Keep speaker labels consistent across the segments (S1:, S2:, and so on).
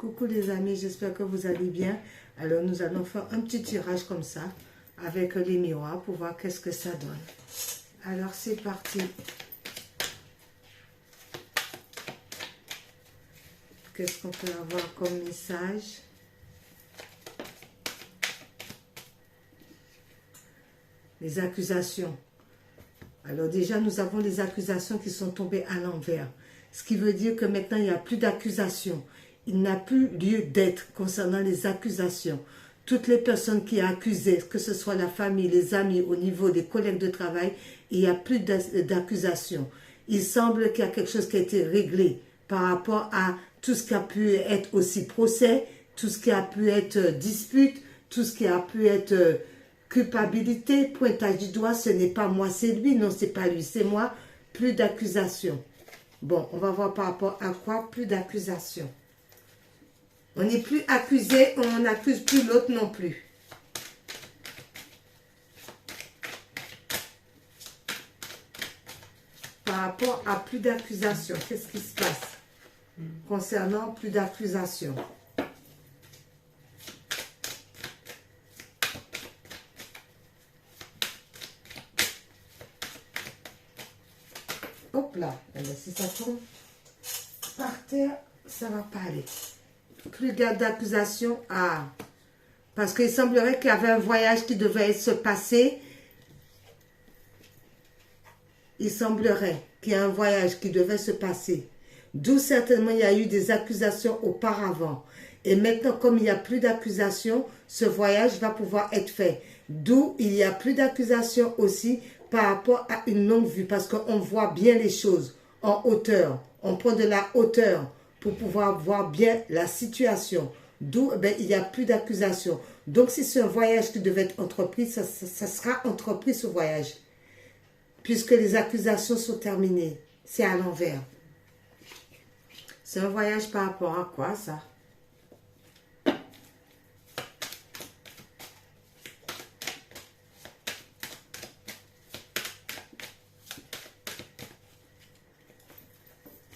S1: Coucou les amis, j'espère que vous allez bien. Alors nous allons faire un petit tirage comme ça avec les miroirs pour voir qu'est-ce que ça donne. Alors c'est parti. Qu'est-ce qu'on peut avoir comme message? Les accusations. Alors déjà nous avons les accusations qui sont tombées à l'envers. Ce qui veut dire que maintenant il n'y a plus d'accusations. Il n'a plus lieu d'être concernant les accusations. Toutes les personnes qui accusaient, que ce soit la famille, les amis, au niveau des collègues de travail, il n'y a plus d'accusations. Il semble qu'il y a quelque chose qui a été réglé par rapport à tout ce qui a pu être aussi procès, tout ce qui a pu être dispute, tout ce qui a pu être culpabilité, pointage du doigt, ce n'est pas moi, c'est lui, non, c'est pas lui, c'est moi. Plus d'accusations. Bon, on va voir par rapport à quoi plus d'accusations. On n'est plus accusé, on n'accuse plus l'autre non plus. Par rapport à plus d'accusations, qu'est-ce qui se passe concernant plus d'accusations? Hop là, si ça tombe par terre, ça ne va pas aller. Plus d'accusations, parce qu'il semblerait qu'il y avait un voyage qui devait se passer. Il semblerait qu'il y a un voyage qui devait se passer. D'où certainement il y a eu des accusations auparavant. Et maintenant, comme il n'y a plus d'accusations, ce voyage va pouvoir être fait. D'où il n'y a plus d'accusations aussi par rapport à une longue vue. Parce qu'on voit bien les choses en hauteur. On prend de la hauteur pour pouvoir voir bien la situation. D'où il n'y a plus d'accusations. Donc si c'est un voyage qui devait être entrepris, ça sera entrepris ce voyage. Puisque les accusations sont terminées. C'est à l'envers. C'est un voyage par rapport à quoi ça?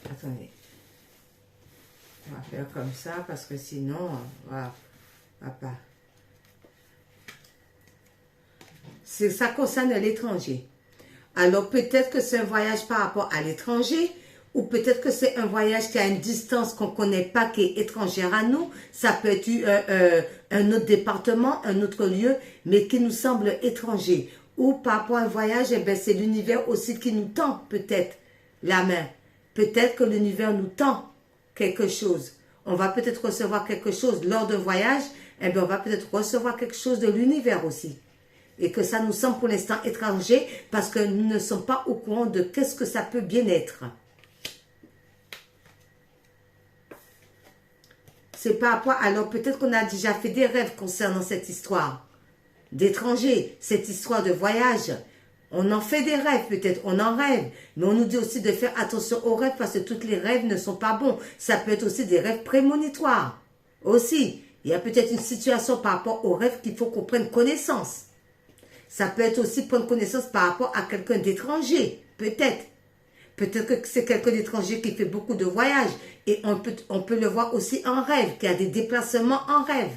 S1: Attendez. On va faire comme ça parce que sinon, va pas. Ça concerne l'étranger. Alors peut-être que c'est un voyage par rapport à l'étranger ou peut-être que c'est un voyage qui a une distance qu'on ne connaît pas, qui est étrangère à nous. Ça peut être un autre département, un autre lieu, mais qui nous semble étranger. Ou par rapport à un voyage, c'est l'univers aussi qui nous tend peut-être la main. Peut-être que l'univers nous tend quelque chose. On va peut-être recevoir quelque chose lors d'un voyage, on va peut-être recevoir quelque chose de l'univers aussi. Et que ça nous semble pour l'instant étranger parce que nous ne sommes pas au courant de qu'est-ce que ça peut bien être. C'est par rapport, alors peut-être qu'on a déjà fait des rêves concernant cette histoire d'étranger, cette histoire de voyage. On en fait des rêves peut-être, on en rêve. Mais on nous dit aussi de faire attention aux rêves parce que tous les rêves ne sont pas bons. Ça peut être aussi des rêves prémonitoires. Aussi, il y a peut-être une situation par rapport aux rêves qu'il faut qu'on prenne connaissance. Ça peut être aussi prendre connaissance par rapport à quelqu'un d'étranger, peut-être. Peut-être que c'est quelqu'un d'étranger qui fait beaucoup de voyages. Et on peut le voir aussi en rêve, qu'il y a des déplacements en rêve.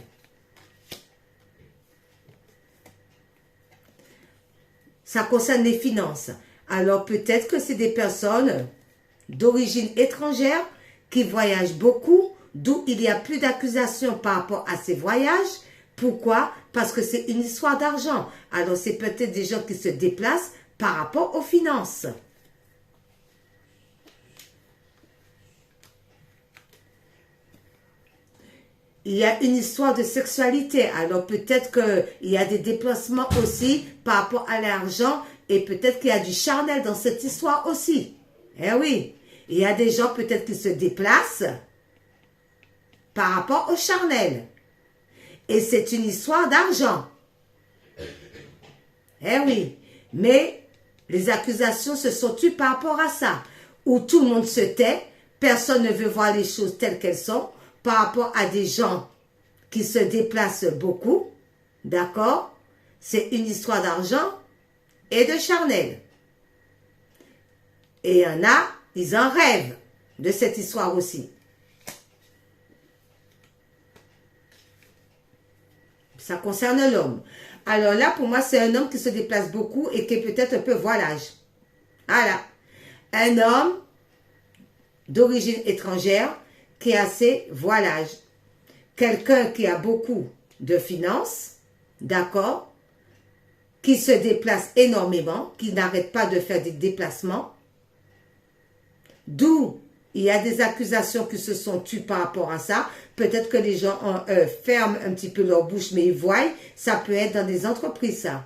S1: Ça concerne les finances. Alors peut-être que c'est des personnes d'origine étrangère qui voyagent beaucoup, d'où il n'y a plus d'accusations par rapport à ces voyages. Pourquoi? Parce que c'est une histoire d'argent. Alors c'est peut-être des gens qui se déplacent par rapport aux finances. Il y a une histoire de sexualité. Alors peut-être qu'il y a des déplacements aussi par rapport à l'argent et peut-être qu'il y a du charnel dans cette histoire aussi. Eh oui, il y a des gens peut-être qui se déplacent par rapport au charnel. Et c'est une histoire d'argent. Eh oui, mais les accusations se sont tues par rapport à ça. Où tout le monde se tait, personne ne veut voir les choses telles qu'elles sont. Par rapport à des gens qui se déplacent beaucoup, d'accord? C'est une histoire d'argent et de charnel. Et il y en a, ils en rêvent de cette histoire aussi. Ça concerne l'homme. Alors là, pour moi, c'est un homme qui se déplace beaucoup et qui est peut-être un peu voilage. Voilà. Un homme d'origine étrangère qui a ses voilages. Quelqu'un qui a beaucoup de finances, d'accord, qui se déplace énormément, qui n'arrête pas de faire des déplacements, d'où il y a des accusations qui se sont tues par rapport à ça. Peut-être que les gens ferment un petit peu leur bouche, mais ils voient, ça peut être dans des entreprises, ça.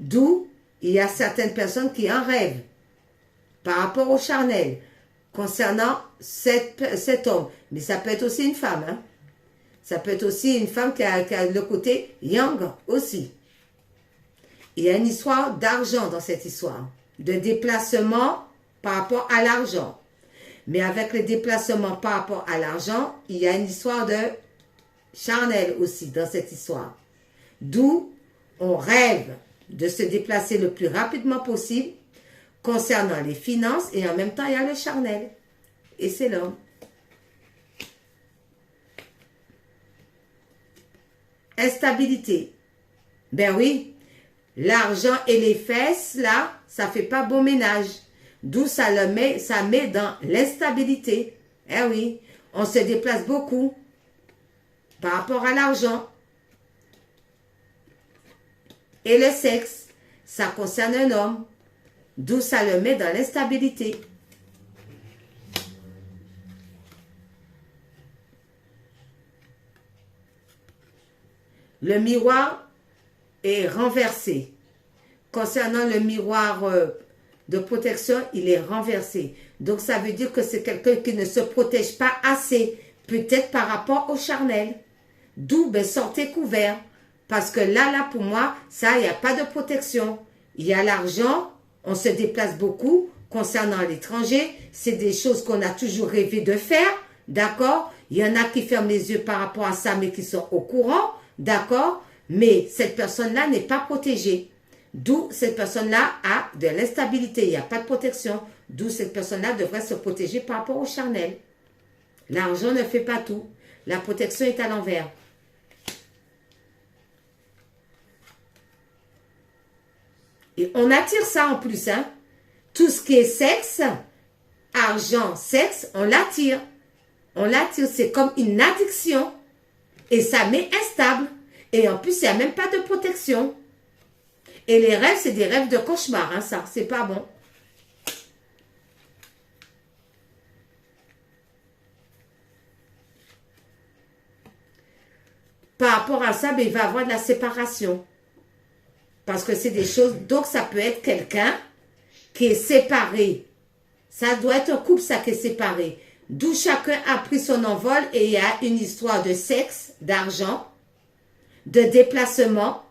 S1: D'où il y a certaines personnes qui en rêvent par rapport au charnel concernant cet homme. Mais ça peut être aussi une femme, hein. Ça peut être aussi une femme qui a le côté yang aussi. Il y a une histoire d'argent dans cette histoire, de déplacement par rapport à l'argent. Mais avec les déplacements par rapport à l'argent, il y a une histoire de charnel aussi dans cette histoire. D'où on rêve de se déplacer le plus rapidement possible concernant les finances et en même temps il y a le charnel. Et c'est l'homme. Instabilité. Ben oui, l'argent et les fesses, là, ça fait pas bon ménage. D'où ça met dans l'instabilité. Eh oui, on se déplace beaucoup par rapport à l'argent. Et le sexe, ça concerne un homme. D'où ça le met dans l'instabilité. Le miroir est renversé. Concernant le miroir de protection, il est renversé. Donc, ça veut dire que c'est quelqu'un qui ne se protège pas assez, peut-être par rapport au charnel. D'où, ben, sortez couvert. Parce que là, pour moi, ça, il n'y a pas de protection. Il y a l'argent, on se déplace beaucoup. Concernant l'étranger, c'est des choses qu'on a toujours rêvé de faire, d'accord? Il y en a qui ferment les yeux par rapport à ça, mais qui sont au courant, d'accord? Mais cette personne-là n'est pas protégée. D'où cette personne-là a de l'instabilité. Il n'y a pas de protection. D'où cette personne-là devrait se protéger par rapport au charnel. L'argent ne fait pas tout. La protection est à l'envers. Et on attire ça en plus, hein. Tout ce qui est sexe, argent, sexe, on l'attire. On l'attire, c'est comme une addiction. Et ça met instable. Et en plus, il n'y a même pas de protection. Et les rêves, c'est des rêves de cauchemar, hein, ça. C'est pas bon. Par rapport à ça, ben, il va y avoir de la séparation. Parce que c'est des choses... Donc, ça peut être quelqu'un qui est séparé. Ça doit être un couple, ça, qui est séparé. D'où chacun a pris son envol et il y a une histoire de sexe, d'argent, de déplacement.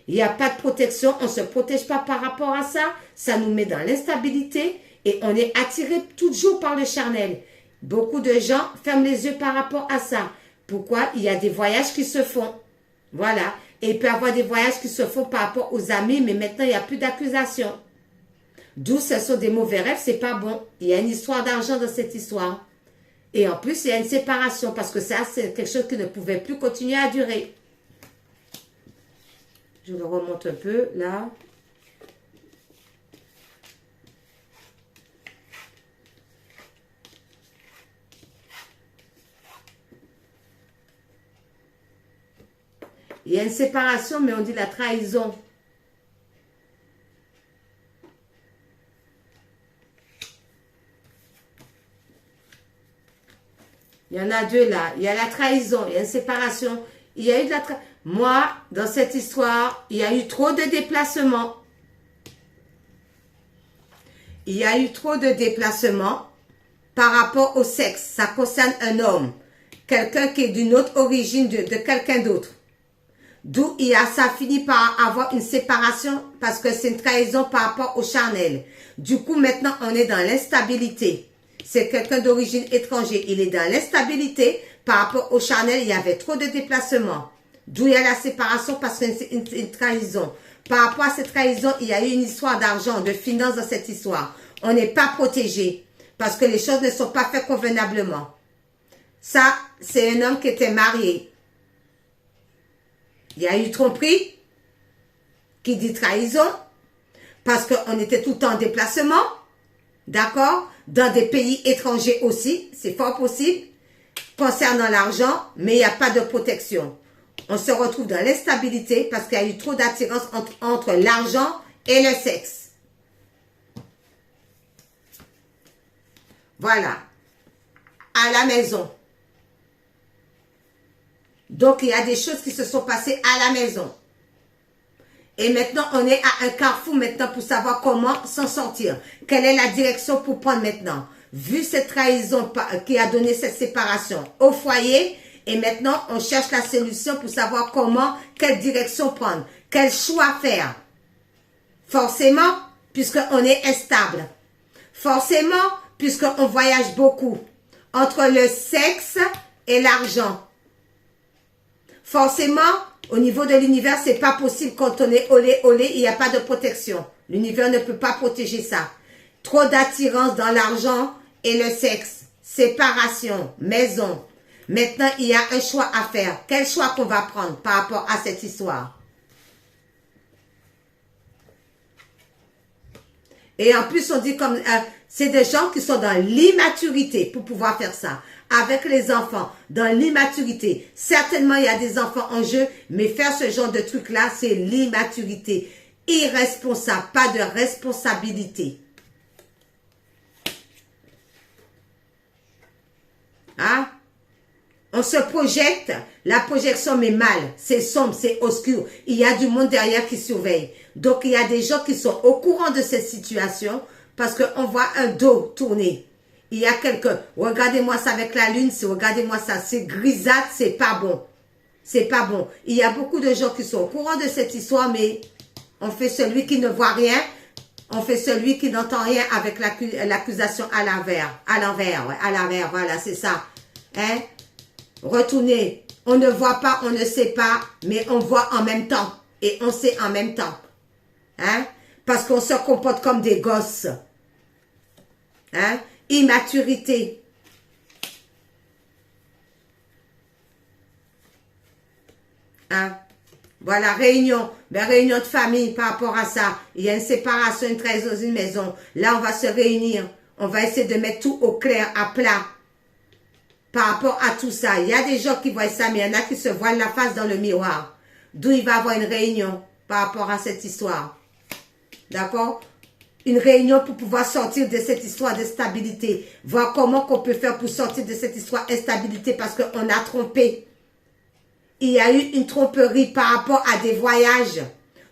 S1: Il n'y a pas de protection, on ne se protège pas par rapport à ça. Ça nous met dans l'instabilité et on est attiré toujours par le charnel. Beaucoup de gens ferment les yeux par rapport à ça. Pourquoi? Il y a des voyages qui se font. Voilà. Et il peut y avoir des voyages qui se font par rapport aux amis, mais maintenant, il n'y a plus d'accusation. D'où ce sont des mauvais rêves, c'est pas bon. Il y a une histoire d'argent dans cette histoire. Et en plus, il y a une séparation, parce que ça, c'est quelque chose qui ne pouvait plus continuer à durer. Je le remonte un peu, là. Il y a une séparation, mais on dit la trahison. Il y en a deux là. Il y a la trahison, il y a une séparation. Il y a eu de la trahison. Moi, dans cette histoire, il y a eu trop de déplacements. Il y a eu trop de déplacements par rapport au sexe. Ça concerne un homme. Quelqu'un qui est d'une autre origine de quelqu'un d'autre. D'où ça finit par avoir une séparation parce que c'est une trahison par rapport au charnel. Du coup, maintenant, on est dans l'instabilité. C'est quelqu'un d'origine étrangère. Il est dans l'instabilité par rapport au charnel. Il y avait trop de déplacements. D'où il y a la séparation parce que c'est une trahison. Par rapport à cette trahison, il y a eu une histoire d'argent, de finances dans cette histoire. On n'est pas protégé parce que les choses ne sont pas faites convenablement. Ça, c'est un homme qui était marié. Il y a eu tromperie, qui dit trahison, parce qu'on était tout le temps en déplacement, d'accord, dans des pays étrangers aussi, c'est fort possible, concernant l'argent, mais il n'y a pas de protection. On se retrouve dans l'instabilité parce qu'il y a eu trop d'attirance entre l'argent et le sexe. Voilà. À la maison. Donc, il y a des choses qui se sont passées à la maison. Et maintenant, on est à un carrefour maintenant pour savoir comment s'en sortir. Quelle est la direction pour prendre maintenant? Vu cette trahison qui a donné cette séparation au foyer, et maintenant, on cherche la solution pour savoir comment, quelle direction prendre, quel choix faire. Forcément, puisqu'on est instable. Forcément, puisqu'on voyage beaucoup. Entre le sexe et l'argent. Forcément, au niveau de l'univers, c'est pas possible quand on est olé, il n'y a pas de protection. L'univers ne peut pas protéger ça. Trop d'attirance dans l'argent et le sexe. Séparation, maison. Maintenant, il y a un choix à faire. Quel choix qu'on va prendre par rapport à cette histoire? Et en plus, on dit comme... c'est des gens qui sont dans l'immaturité pour pouvoir faire ça. Avec les enfants, dans l'immaturité. Certainement, il y a des enfants en jeu, mais faire ce genre de truc-là, c'est l'immaturité. Irresponsable, pas de responsabilité. Hein? On se projette, la projection met mal, c'est sombre, c'est obscur. Il y a du monde derrière qui surveille. Donc, il y a des gens qui sont au courant de cette situation parce qu'on voit un dos tourner. Il y a quelqu'un, regardez-moi ça avec la lune, regardez-moi ça, c'est grisâtre, c'est pas bon. C'est pas bon. Il y a beaucoup de gens qui sont au courant de cette histoire, mais on fait celui qui ne voit rien, on fait celui qui n'entend rien avec l'accusation à l'envers. À l'envers, voilà, c'est ça. Hein? Retournez. On ne voit pas, on ne sait pas, mais on voit en même temps. Et on sait en même temps. Hein? Parce qu'on se comporte comme des gosses. Hein? Immaturité. Hein? Voilà, réunion. Ben, réunion de famille par rapport à ça. Il y a une séparation, une trahison dans une maison. Là, on va se réunir. On va essayer de mettre tout au clair, à plat. Par rapport à tout ça. Il y a des gens qui voient ça, mais il y en a qui se voient la face dans le miroir. D'où il va y avoir une réunion par rapport à cette histoire. D'accord? Une réunion pour pouvoir sortir de cette histoire de stabilité. Voir comment qu'on peut faire pour sortir de cette histoire d'instabilité parce qu'on a trompé. Il y a eu une tromperie par rapport à des voyages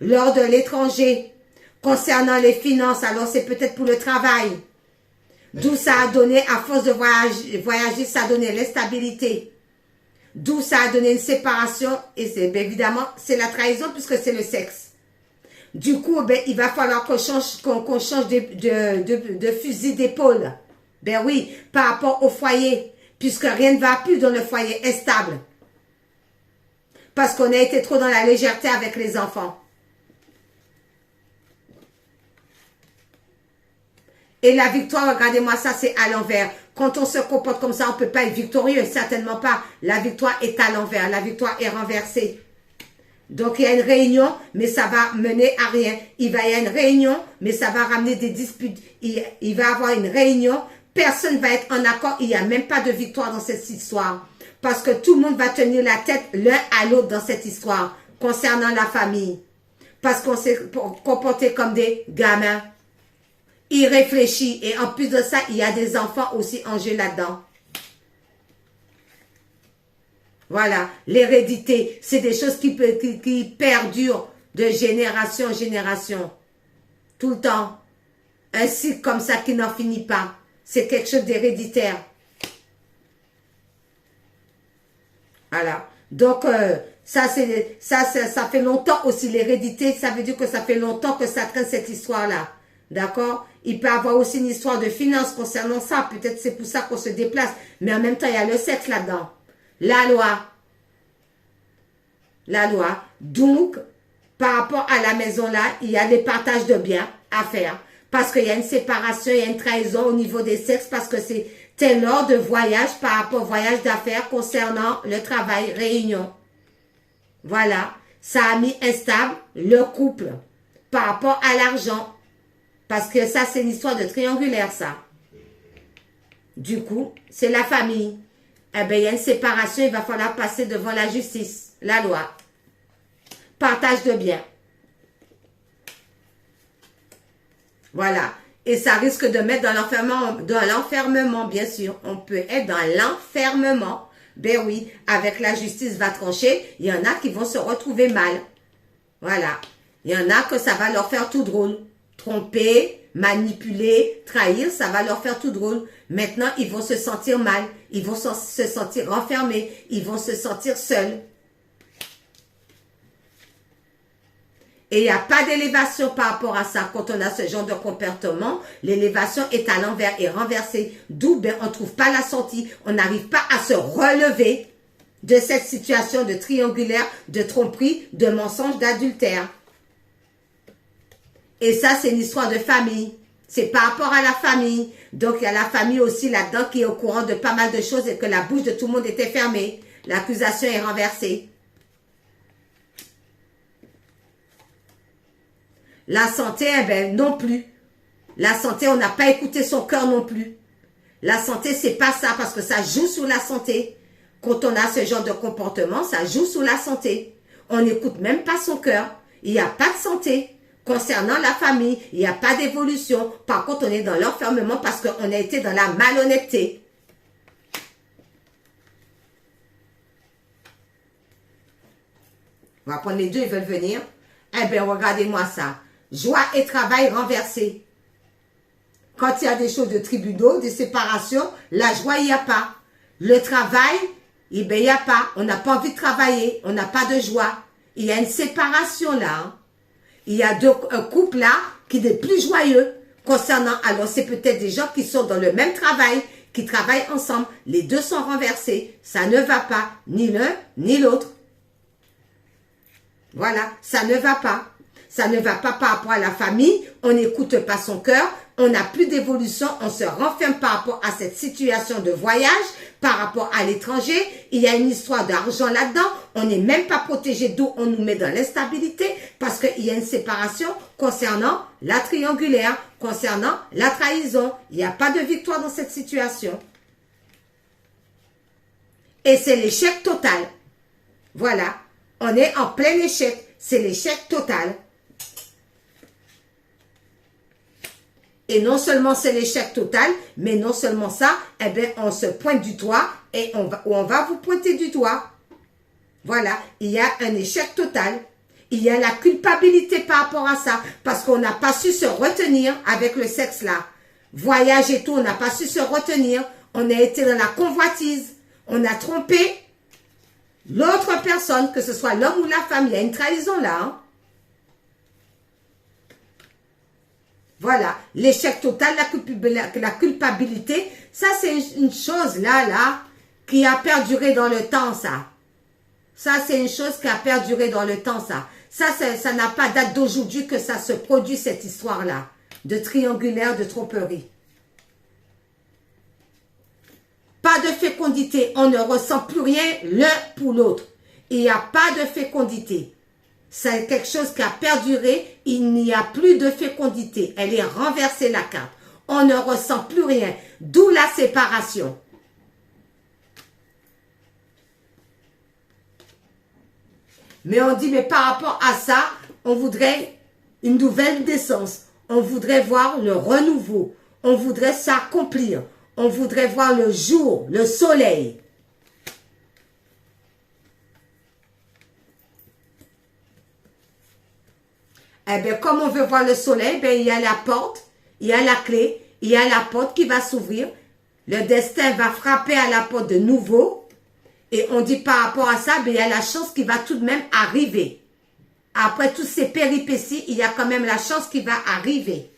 S1: lors de l'étranger. Concernant les finances, alors c'est peut-être pour le travail. D'où ça a donné, à force de voyager, ça a donné l'instabilité. D'où ça a donné une séparation. Et c'est évidemment, c'est la trahison puisque c'est le sexe. Du coup, ben, il va falloir qu'on change de fusil d'épaule. Ben oui, par rapport au foyer. Puisque rien ne va plus dans le foyer instable. Parce qu'on a été trop dans la légèreté avec les enfants. Et la victoire, regardez-moi ça, c'est à l'envers. Quand on se comporte comme ça, on ne peut pas être victorieux. Certainement pas. La victoire est à l'envers. La victoire est renversée. Donc, il y a une réunion, mais ça va mener à rien. Il y a une réunion, mais ça va ramener des disputes. Il va y avoir une réunion. Personne ne va être en accord. Il n'y a même pas de victoire dans cette histoire. Parce que tout le monde va tenir la tête l'un à l'autre dans cette histoire. Concernant la famille. Parce qu'on s'est comporté comme des gamins. Irréfléchis. Et en plus de ça, il y a des enfants aussi en jeu là-dedans. Voilà, l'hérédité, c'est des choses qui perdurent de génération en génération. Tout le temps. Un cycle comme ça qui n'en finit pas. C'est quelque chose d'héréditaire. Voilà. Donc, ça fait longtemps aussi, l'hérédité, ça veut dire que ça fait longtemps que ça traîne cette histoire-là. D'accord? Il peut y avoir aussi une histoire de finances concernant ça. Peut-être c'est pour ça qu'on se déplace. Mais en même temps, il y a le sexe là-dedans. La loi. La loi. Donc, par rapport à la maison là, il y a des partages de biens à faire. Parce qu'il y a une séparation, il y a une trahison au niveau des sexes. Parce que c'est lors de voyage par rapport au voyage d'affaires concernant le travail, réunion. Voilà. ça a mis instable le couple par rapport à l'argent. Parce que ça, c'est une histoire de triangulaire, ça. Du coup, c'est la famille. Eh bien, il y a une séparation, il va falloir passer devant la justice, la loi. Partage de biens. Voilà. Et ça risque de mettre dans l'enfermement, bien sûr. On peut être dans l'enfermement. Ben oui, avec la justice va trancher, il y en a qui vont se retrouver mal. Voilà. Il y en a que ça va leur faire tout drôle. Tromper, manipuler, trahir, ça va leur faire tout drôle. Maintenant, ils vont se sentir mal. Ils vont se sentir renfermés. Ils vont se sentir seuls. Et il n'y a pas d'élévation par rapport à ça. Quand on a ce genre de comportement, l'élévation est à l'envers et renversée. D'où ben, on ne trouve pas la sortie. On n'arrive pas à se relever de cette situation de triangulaire, de tromperie, de mensonge, d'adultère. Et ça, c'est une histoire de famille. C'est par rapport à la famille. Donc, il y a la famille aussi là-dedans qui est au courant de pas mal de choses et que la bouche de tout le monde était fermée. L'accusation est renversée. La santé, eh ben, non plus. La santé, on n'a pas écouté son cœur non plus. La santé, c'est pas ça parce que ça joue sur la santé. Quand on a ce genre de comportement, ça joue sur la santé. On n'écoute même pas son cœur. Il n'y a pas de santé. Concernant la famille, il n'y a pas d'évolution. Par contre, on est dans l'enfermement parce qu'on a été dans la malhonnêteté. On va prendre les deux, ils veulent venir. Eh bien, regardez-moi ça. Joie et travail renversés. Quand il y a des choses de tribunaux, des séparations, la joie, il n'y a pas. Le travail, eh bien, il n'y a pas. On n'a pas envie de travailler. On n'a pas de joie. Il y a une séparation là. Hein. Il y a un couple là qui n'est plus joyeux concernant. Alors, c'est peut-être des gens qui sont dans le même travail, qui travaillent ensemble. Les deux sont renversés. Ça ne va pas. Ni l'un, ni l'autre. Voilà. Ça ne va pas. Ça ne va pas par rapport à la famille. On n'écoute pas son cœur. On n'a plus d'évolution. On se renferme par rapport à cette situation de voyage. Par rapport à l'étranger. Il y a une histoire d'argent là-dedans. On n'est même pas protégé d'où on nous met dans l'instabilité. Parce qu'il y a une séparation concernant la triangulaire. Concernant la trahison. Il n'y a pas de victoire dans cette situation. Et c'est l'échec total. Voilà. On est en plein échec. C'est l'échec total. Et non seulement c'est l'échec total, mais non seulement ça, eh bien, on se pointe du doigt et on va vous pointer du doigt. Voilà, il y a un échec total. Il y a la culpabilité par rapport à ça, parce qu'on n'a pas su se retenir avec le sexe là. Voyage et tout, on n'a pas su se retenir. On a été dans la convoitise. On a trompé l'autre personne, que ce soit l'homme ou la femme. Il y a une trahison là, hein. Voilà, l'échec total, la culpabilité, ça c'est une chose là, qui a perduré dans le temps, ça. Ça c'est une chose qui a perduré dans le temps, ça. Ça n'a pas date d'aujourd'hui que ça se produit, cette histoire-là, de triangulaire, de tromperie. Pas de fécondité, on ne ressent plus rien l'un pour l'autre. Il n'y a pas de fécondité. C'est quelque chose qui a perduré, il n'y a plus de fécondité. Elle est renversée, la carte. On ne ressent plus rien, d'où la séparation. Mais on dit, mais par rapport à ça, on voudrait une nouvelle naissance. On voudrait voir le renouveau. On voudrait s'accomplir. On voudrait voir le jour, le soleil. Eh bien, comme on veut voir le soleil, ben, il y a la porte, il y a la clé, il y a la porte qui va s'ouvrir. Le destin va frapper à la porte de nouveau. Et on dit par rapport à ça, ben, il y a la chance qui va tout de même arriver. Après toutes ces péripéties, il y a quand même la chance qui va arriver.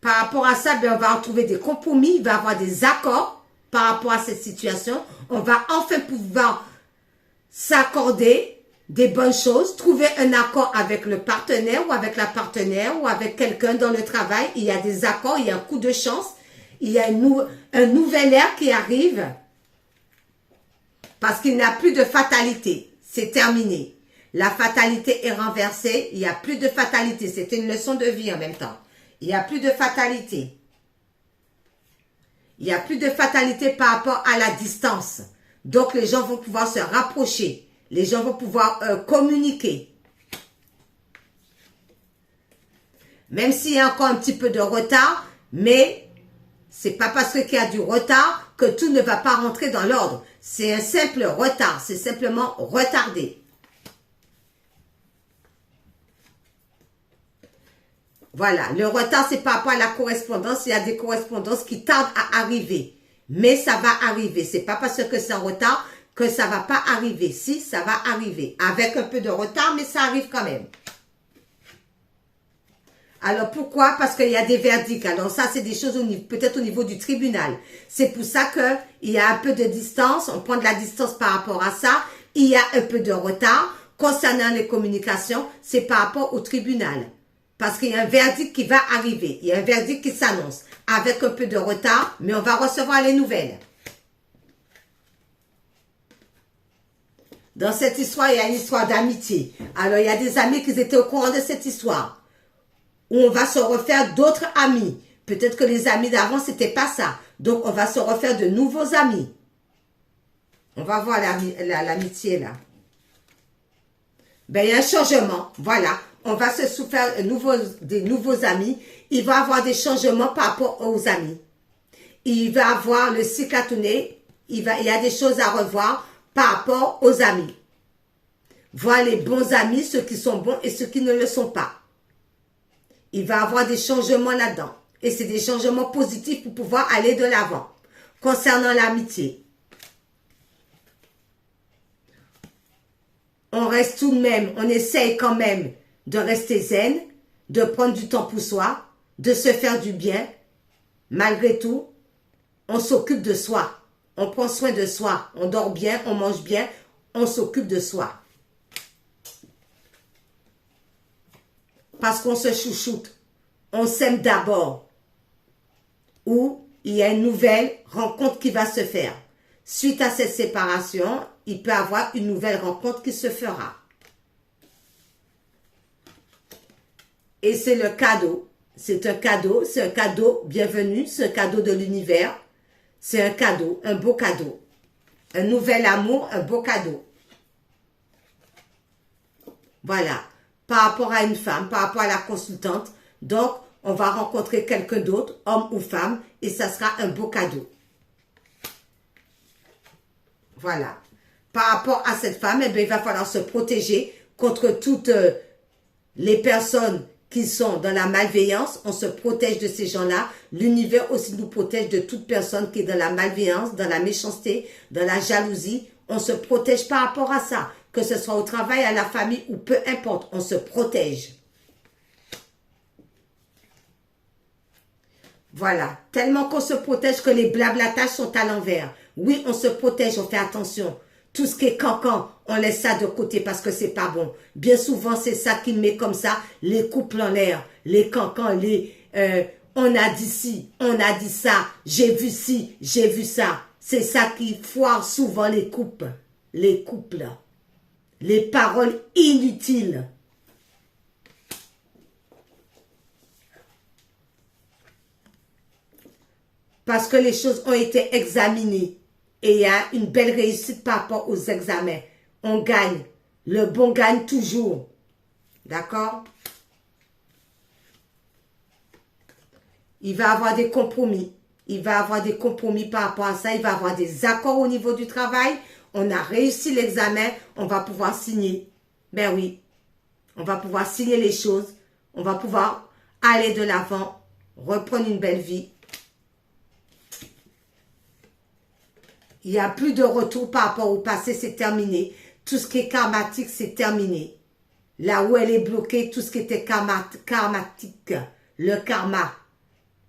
S1: Par rapport à ça, ben, on va trouver des compromis, il va y avoir des accords par rapport à cette situation. On va enfin pouvoir s'accorder des bonnes choses, trouver un accord avec le partenaire ou avec la partenaire ou avec quelqu'un dans le travail. Il y a des accords, il y a un coup de chance, il y a un nouvel air qui arrive Parce qu'il n'y a plus de fatalité. C'est terminé. La fatalité est renversée. Il n'y a plus de fatalité. C'était une leçon de vie en même temps. Il n'y a plus de fatalité. Il n'y a plus de fatalité par rapport à la distance. Donc, les gens vont pouvoir se rapprocher. Les gens vont pouvoir communiquer. Même s'il y a encore un petit peu de retard, mais c'est pas parce qu'il y a du retard que tout ne va pas rentrer dans l'ordre. C'est un simple retard. C'est simplement retardé. Voilà, le retard, c'est par rapport à la correspondance. Il y a des correspondances qui tardent à arriver. Mais ça va arriver. C'est pas parce que c'est en retard que ça va pas arriver. Si, ça va arriver. Avec un peu de retard, mais ça arrive quand même. Alors, pourquoi? Parce qu'il y a des verdicts. Alors, ça, c'est des choses peut-être au niveau du tribunal. C'est pour ça qu'il y a un peu de distance. On prend de la distance par rapport à ça. Il y a un peu de retard. Concernant les communications, c'est par rapport au tribunal. Parce qu'il y a un verdict qui va arriver. Il y a un verdict qui s'annonce. Avec un peu de retard, mais on va recevoir les nouvelles. Dans cette histoire, il y a une histoire d'amitié. Alors, il y a des amis qui étaient au courant de cette histoire. Où on va se refaire d'autres amis. Peut-être que les amis d'avant, c'était pas ça. Donc, on va se refaire de nouveaux amis. On va voir l'amitié là. Ben, il y a un changement. Voilà. On va se souffrir des nouveaux amis. Il va y avoir des changements par rapport aux amis. Il va y avoir le cycle à tourner. Il y a des choses à revoir par rapport aux amis. Voir les bons amis, ceux qui sont bons et ceux qui ne le sont pas. Il va y avoir des changements là-dedans. Et c'est des changements positifs pour pouvoir aller de l'avant. Concernant l'amitié. On reste tout de même, on essaye quand même de rester zen, de prendre du temps pour soi, de se faire du bien. Malgré tout, on s'occupe de soi. On prend soin de soi. On dort bien, on mange bien, on s'occupe de soi. Parce qu'on se chouchoute. On s'aime d'abord. Ou il y a une nouvelle rencontre qui va se faire. Suite à cette séparation, il peut y avoir une nouvelle rencontre qui se fera. Et c'est le cadeau. C'est un cadeau bienvenu, c'est un cadeau de l'univers. C'est un cadeau, un beau cadeau. Un nouvel amour, un beau cadeau. Voilà. Par rapport à une femme, par rapport à la consultante. Donc, on va rencontrer quelqu'un d'autre, homme ou femme, et ça sera un beau cadeau. Voilà. Par rapport à cette femme, eh bien, il va falloir se protéger contre toutes les personnes qui sont dans la malveillance. On se protège de ces gens-là. L'univers aussi nous protège de toute personne qui est dans la malveillance, dans la méchanceté, dans la jalousie. On se protège par rapport à ça. Que ce soit au travail, à la famille ou peu importe. On se protège. Voilà. Tellement qu'on se protège que les blablatages sont à l'envers. Oui, on se protège, on fait attention. Tout ce qui est cancan, on laisse ça de côté parce que c'est pas bon. Bien souvent, c'est ça qui met comme ça les couples en l'air, les cancans, on a dit ci, on a dit ça, j'ai vu ci, j'ai vu ça. C'est ça qui foire souvent les couples, les paroles inutiles. Parce que les choses ont été examinées. Et il y a une belle réussite par rapport aux examens. On gagne. Le bon gagne toujours. D'accord? Il va y avoir des compromis. Il va y avoir des compromis par rapport à ça. Il va y avoir des accords au niveau du travail. On a réussi l'examen. On va pouvoir signer. Ben oui. On va pouvoir signer les choses. On va pouvoir aller de l'avant. Reprendre une belle vie. Il n'y a plus de retour par rapport au passé, c'est terminé. Tout ce qui est karmatique, c'est terminé. Là où elle est bloquée, tout ce qui était karmatique, le karma,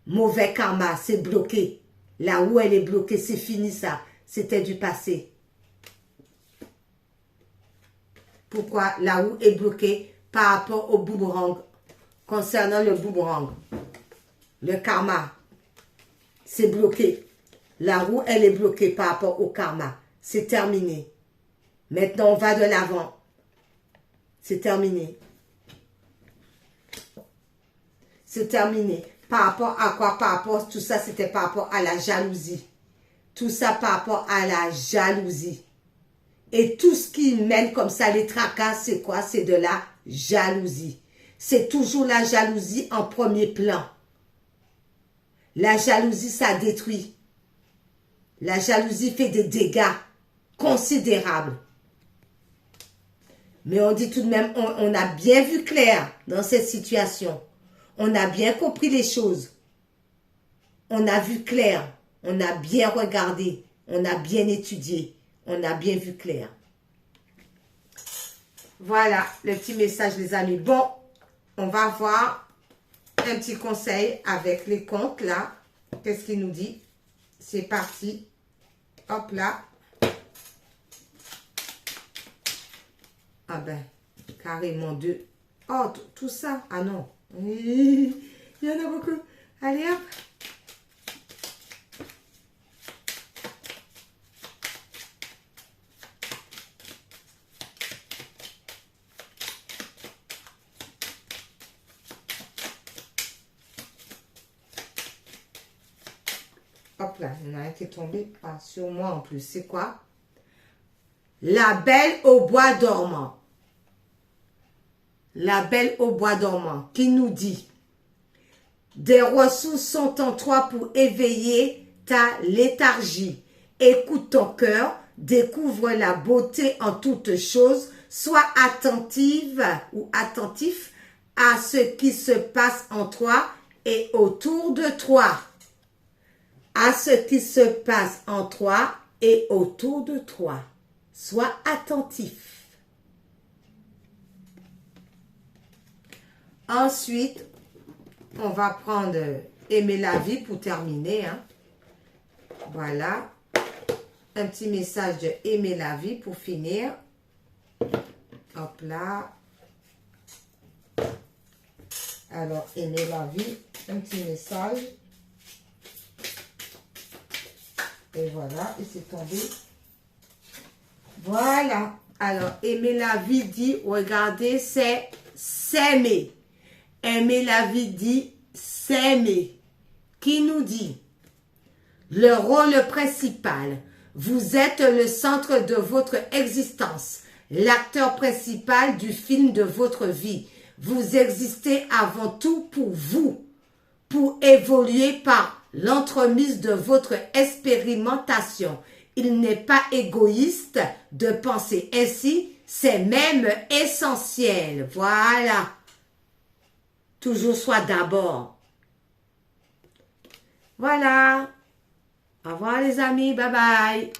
S1: mauvais karma, c'est bloqué. Là où elle est bloquée, c'est fini ça. C'était du passé. Pourquoi? Là où est bloqué par rapport au boomerang. Concernant le boomerang, le karma, c'est bloqué. La roue, elle est bloquée par rapport au karma. c'est terminé. Maintenant, on va de l'avant. C'est terminé. C'est terminé. Par rapport à quoi? Par rapport, tout ça, c'était par rapport à la jalousie. Tout ça par rapport à la jalousie. Et tout ce qui mène comme ça, les tracas, c'est quoi? C'est de la jalousie. C'est toujours la jalousie en premier plan. La jalousie, ça détruit. La jalousie fait des dégâts considérables. Mais on dit tout de même, on a bien vu clair dans cette situation. On a bien compris les choses. On a vu clair. On a bien regardé. On a bien étudié. On a bien vu clair. Voilà le petit message, les amis. Bon, on va voir un petit conseil avec les comptes, là. Qu'est-ce qu'il nous dit? C'est parti. Hop là. Ah ben, carrément deux. Oh, tout ça. Ah non. Il y en a beaucoup. Allez, hop. Hop là, il y en a un qui est tombé sur moi en plus. C'est quoi? La belle au bois dormant. La belle au bois dormant qui nous dit: des ressources sont en toi pour éveiller ta léthargie. Écoute ton cœur, découvre la beauté en toutes choses, sois attentive ou attentif à ce qui se passe en toi et autour de toi. À ce qui se passe en toi et autour de toi. Sois attentif. Ensuite, on va prendre aimer la vie pour terminer. Hein. Voilà. Un petit message de aimer la vie pour finir. Hop là. Alors, aimer la vie. Un petit message. Et voilà, et c'est tombé. Voilà. Alors, aimer la vie dit, regardez, c'est s'aimer. Aimer la vie dit s'aimer. Qui nous dit? Le rôle principal. Vous êtes le centre de votre existence. L'acteur principal du film de votre vie. Vous existez avant tout pour vous. Pour évoluer par l'entremise de votre expérimentation. Il n'est pas égoïste de penser ainsi, c'est même essentiel. Voilà. Toujours soit d'abord. Voilà. Au revoir les amis, bye bye.